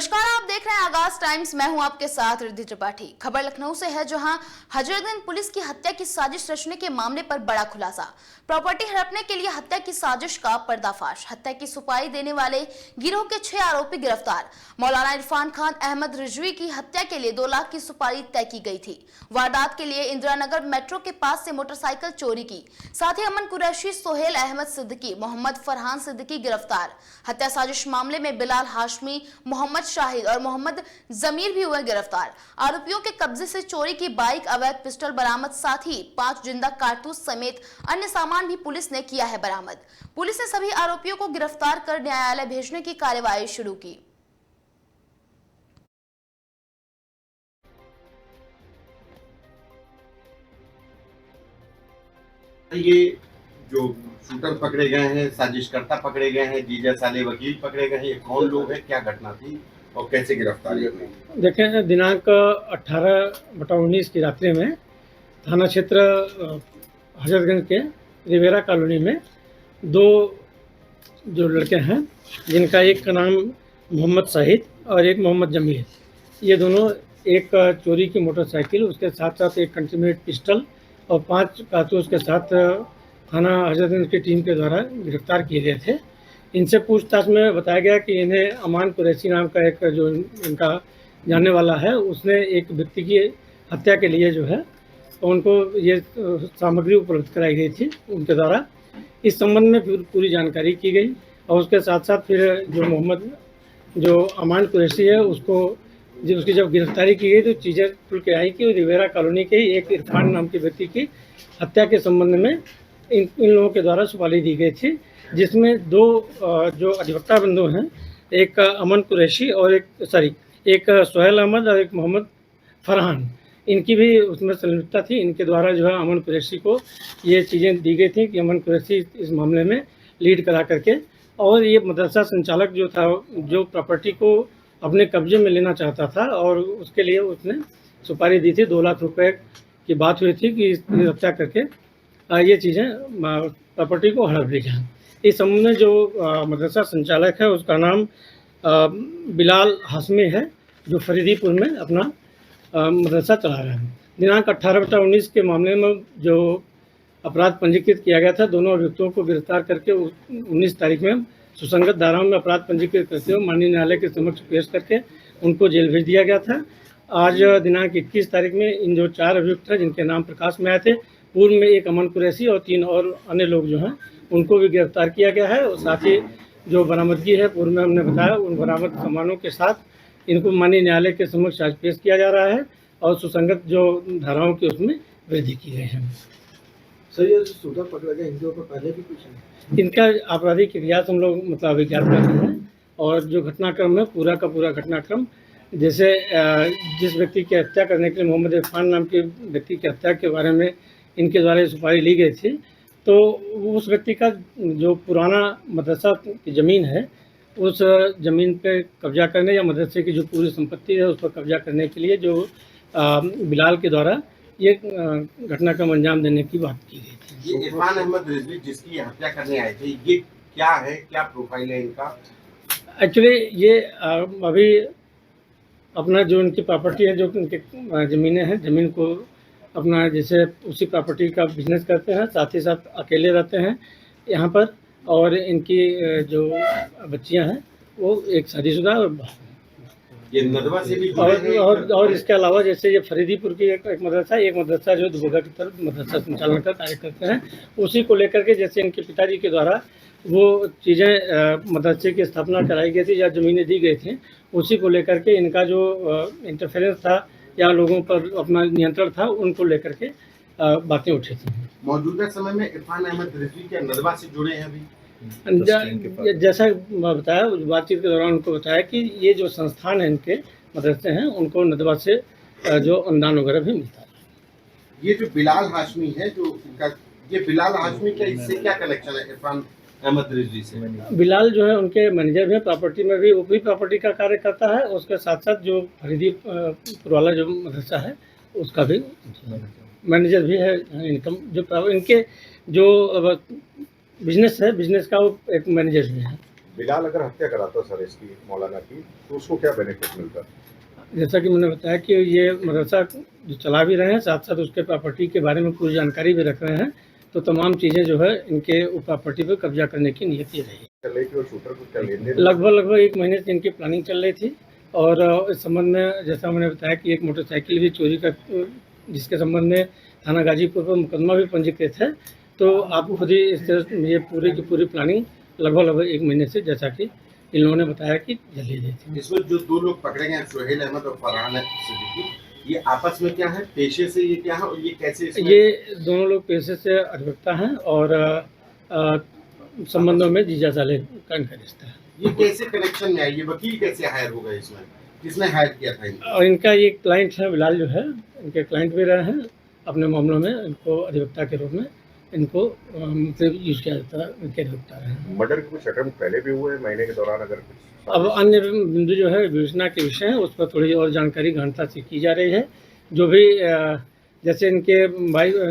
नमस्कार, आप देख रहे हैं आगाज टाइम्स। मैं हूं आपके साथ रिद्धि त्रिपाठी। खबर लखनऊ से है, जहां हजरतगंज पुलिस की हत्या की साजिश रचने के मामले पर बड़ा खुलासा। प्रॉपर्टी हड़पने के लिए हत्या की साजिश का पर्दाफाश। हत्या की सुपारी देने वाले गिरोह के 6 आरोपी गिरफ्तार। मौलाना इरफान खान अहमद रिजवी की हत्या के लिए 2 लाख की सुपारी तय की गई थी। वारदात के लिए इंदिरा नगर मेट्रो के पास से मोटरसाइकिल चोरी की। साथ ही अमन कुरैशी, सोहेल अहमद सिद्दीकी, मोहम्मद फरहान सिद्दीकी गिरफ्तार। हत्या साजिश मामले में बिलाल हाशमी, मोहम्मद शाहिद और मोहम्मद जमीर भी हुए गिरफ्तार। आरोपियों के कब्जे से चोरी की बाइक, अवैध पिस्टल बरामद, साथ ही 5 जिंदा कारतूस समेत अन्य सामान भी पुलिस ने किया है बरामद। पुलिस ने सभी आरोपियों को गिरफ्तार कर न्यायालय भेजने की कार्यवाही शुरू की। ये जो शूटर पकड़े गए हैं, साजिशकर्ता पकड़े गए हैं, जीजा साले वकील पकड़े गए हैं, ये कौन लोग हैं, क्या घटना थी और कैसे गिरफ्तारी हुई? देखें, दिनांक 18/19 की रात्रि में थाना क्षेत्र हजरतगंज के रिवेरा कॉलोनी में 2 जो लड़के हैं, जिनका एक का नाम मोहम्मद शाहिद और एक मोहम्मद जमीर, ये दोनों एक चोरी की मोटरसाइकिल, उसके साथ साथ एक कंटीन्यूट पिस्टल और 5 कारतूस के साथ थाना हजरतगंज की टीम के द्वारा गिरफ्तार किए गए थे। इनसे पूछताछ में बताया गया कि इन्हें अमान कुरैशी नाम का एक जो इनका जानने वाला है, उसने एक व्यक्ति की हत्या के लिए जो है उनको ये सामग्री उपलब्ध कराई गई थी उनके द्वारा। इस संबंध में फिर पूरी जानकारी की गई और उसके साथ साथ फिर जो अमान कुरैशी है, उसकी जब गिरफ्तारी की गई तो चीज़ें खुल के आई कि रिवेरा कॉलोनी के ही एक इरफान नाम के व्यक्ति की हत्या के संबंध में इन लोगों के द्वारा सुपारी दी गई थी, जिसमें 2 जो अधिवक्ता बंधु हैं, एक अमन कुरैशी और एक सोहेल अहमद और एक मोहम्मद फरहान, इनकी भी उसमें संलिप्तता थी। इनके द्वारा जो है अमन कुरैशी को ये चीज़ें दी गई थी कि अमन कुरैशी इस मामले में लीड करा करके, और ये मदरसा संचालक जो था, जो प्रॉपर्टी को अपने कब्जे में लेना चाहता था और उसके लिए उसने सुपारी दी थी। 2 लाख रुपए की बात हुई थी कि इसकी हत्या करके ये चीज़ें प्रॉपर्टी को हड़प ली जाए। इस संबंध में जो मदरसा संचालक है, उसका नाम बिलाल हाशमी है, जो फरीदीपुर में अपना मदरसा चला रहा है। दिनांक 18/19 के मामले में जो अपराध पंजीकृत किया गया था, दोनों अभियुक्तों को गिरफ्तार करके 19 तारीख में सुसंगत धाराओं में अपराध पंजीकृत करते हुए माननीय न्यायालय के समक्ष पेश करके उनको जेल भेज दिया गया था। आज दिनांक 21 तारीख में इन जो 4 अभियुक्त हैं, जिनके नाम प्रकाश में आए थे, पूर्व में एक अमन कुरैशी और 3 और अन्य लोग जो हैं, उनको भी गिरफ्तार किया गया है। और साथ ही जो बरामदगी है, पूर्व में हमने बताया, उन बरामद सामानों के साथ इनको माननीय न्यायालय के समक्ष आज पेश किया जा रहा है और सुसंगत जो धाराओं की उसमें वृद्धि की गई है। सर, ये शूटर पकड़ा गया, इनके ऊपर पहले भी कुछ इनका आपराधिक इतिहास हम लोग विज्ञात कर रहे हैं, और जो घटनाक्रम है, पूरा का पूरा घटनाक्रम, जैसे जिस व्यक्ति की हत्या करने के लिए मोहम्मद इरफान नाम के व्यक्ति की हत्या के बारे में इनके द्वारा सुपारी ली गई थी, तो उस व्यक्ति का जो पुराना मदरसा की ज़मीन है, उस ज़मीन पे कब्जा करने या मदरसे की जो पूरी संपत्ति है उस पर कब्जा करने के लिए जो बिलाल के द्वारा ये घटनाक्रम अंजाम देने की बात की गई थी। ये इरफान अहमद रिजवी जिसकी हत्या करने आए थे, ये क्या है, क्या प्रोफाइल है इनका? एक्चुअली ये अभी अपना जो इनकी प्रॉपर्टी है, जो इनके ज़मीनें हैं, ज़मीन को अपना जैसे उसी प्रॉपर्टी का बिजनेस करते हैं, साथ ही साथ अकेले रहते हैं यहाँ पर, और इनकी जो बच्चियाँ हैं वो एक शादीशुदा और ये नदवा से भी जुड़े हैं? और इसके अलावा जैसे ये फरीदीपुर की एक मदरसा जो दुबग्गा की तरफ मदरसा संचालन का कार्य करते हैं, उसी को लेकर के जैसे इनके पिताजी के द्वारा वो चीज़ें मदरसे की स्थापना कराई गई थी या ज़मीनें दी गई थी, उसी को लेकर के इनका जो इंटरफेरेंस था या लोगों पर अपना नियंत्रण था, उनको लेकर के बातें उठी थी। मौजूदा समय में इरफान अहमद रिजवी क्या नदवा से जुड़े हैं? अभी जैसा बताया, बातचीत के दौरान उनको बताया कि ये जो संस्थान है, इनके मदरसे हैं, उनको नदवा से जो अनुदान वगैरह भी मिलता है। ये जो बिलाल हाशमी है, जो इनका, ये बिलाल हाशमी का इससे क्या कनेक्शन है इरफान अहमद रिजवी से? बिलाल जो है उनके मैनेजर भी, प्रॉपर्टी में भी वो भी प्रॉपर्टी का कार्य करता है। उसके साथ साथ जो फरीदीपुर वाला जो मदरसा है, उसका भी मैनेजर भी है। इनकम जो इनके जो बिजनेस है, बिजनेस का वो एक मैनेजर भी है। बिलाल अगर हत्या कराता सर इसकी मौलाना की, तो उसको क्या बेनिफिट मिलता? जैसा कि मैंने बताया कि ये मदरसा जो चला भी रहे हैं, साथ साथ उसके प्रॉपर्टी के बारे में पूरी जानकारी भी रख रहे हैं, तो तमाम चीज़ें जो है इनके प्रॉपर्टी पर कब्जा करने की नीयत ये रही। चल रही थी और शूटर को क्या लेन देन? लगभग 1 महीने से इनकी प्लानिंग चल रही थी और इस संबंध में जैसा मैंने बताया कि एक मोटरसाइकिल भी चोरी का, जिसके संबंध में थाना गाजीपुर पर मुकदमा भी पंजीकृत है। तो आप खुद ही इस तरह ये पूरी की पूरी प्लानिंग लगभग 1 महीने से, जैसा कि इन लोगों ने बताया कि जल्दी गई थी। इसमें जो 2 लोग पकड़े गए हैं, सुहेल अहमद और फरहान सिद्दीकी, ये आपस में क्या है, पेशे से ये क्या है और ये कैसे इसमें... ये दोनों लोग पेशे से अधिवक्ता हैं और संबंधों में जीजा साले का इनका रिश्ता है। ये कैसे कनेक्शन में है, ये वकील कैसे हायर हो गए इसमें, किसने हायर किया था इनको? और इनका ये क्लाइंट है बिलाल, जो है इनके क्लाइंट भी रहे हैं अपने मामलों में, इनको अधिवक्ता के रूप में इनको मतलब यूज किया जाता है, इनके अधिवक्ता रहे हैं। मर्डर के कुछ अटेम्प्ट पहले भी हुए महीने के दौरान? अगर कुछ अब अन्य बिंदु जो है विवेचना के विषय है, उस पर थोड़ी और जानकारी गहनता से की जा रही है। जो भी जैसे इनके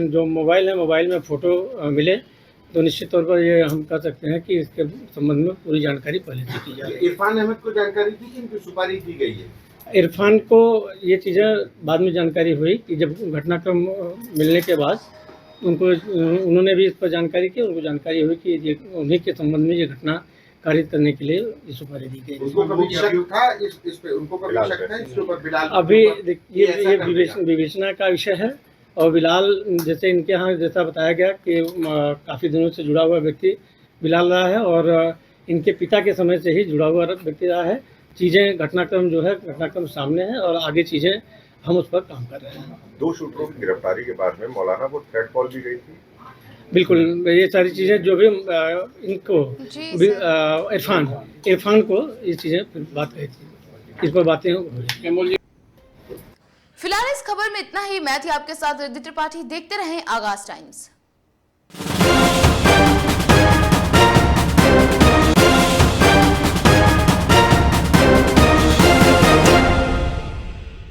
जो मोबाइल है, मोबाइल में फ़ोटो मिले तो निश्चित तौर पर ये हम कह सकते हैं कि इसके संबंध में पूरी जानकारी पहले से की जा रही है। इरफान अहमद को जानकारी थी कि इनको सुपारी दी गई है? इरफान को ये चीज़ें बाद में जानकारी हुई कि जब घटनाक्रम मिलने के बाद उन्होंने भी इस पर जानकारी की, उनको जानकारी हुई कि ये उन्हीं के संबंध में ये घटना कारित करने के लिए ये सुपारी दी गई। उनको कभी शक था इस पे, उनको कभी शक था इसके ऊपर बिलाल? अभी ये विवेचना का विषय है और बिलाल, जैसे इनके यहाँ जैसा बताया गया कि काफ़ी दिनों से जुड़ा हुआ व्यक्ति बिलाल रहा है और इनके पिता के समय से ही जुड़ा हुआ व्यक्ति रहा है। चीज़ें घटनाक्रम सामने है और आगे चीज़ें हम उस पर काम कर रहे हैं। 2 शूटरों की गिरफ्तारी के बाद में मौलाना को थ्रेट कॉल भी गई थी? बिल्कुल, ये सारी चीज़ें जो भी इनको इरफान को ये चीज़ें बात कही थी, इस पर बातें हो रही। फिलहाल इस खबर में इतना ही। मैं थी आपके साथ रिद्धि त्रिपाठी। देखते रहें आगाज टाइम्स।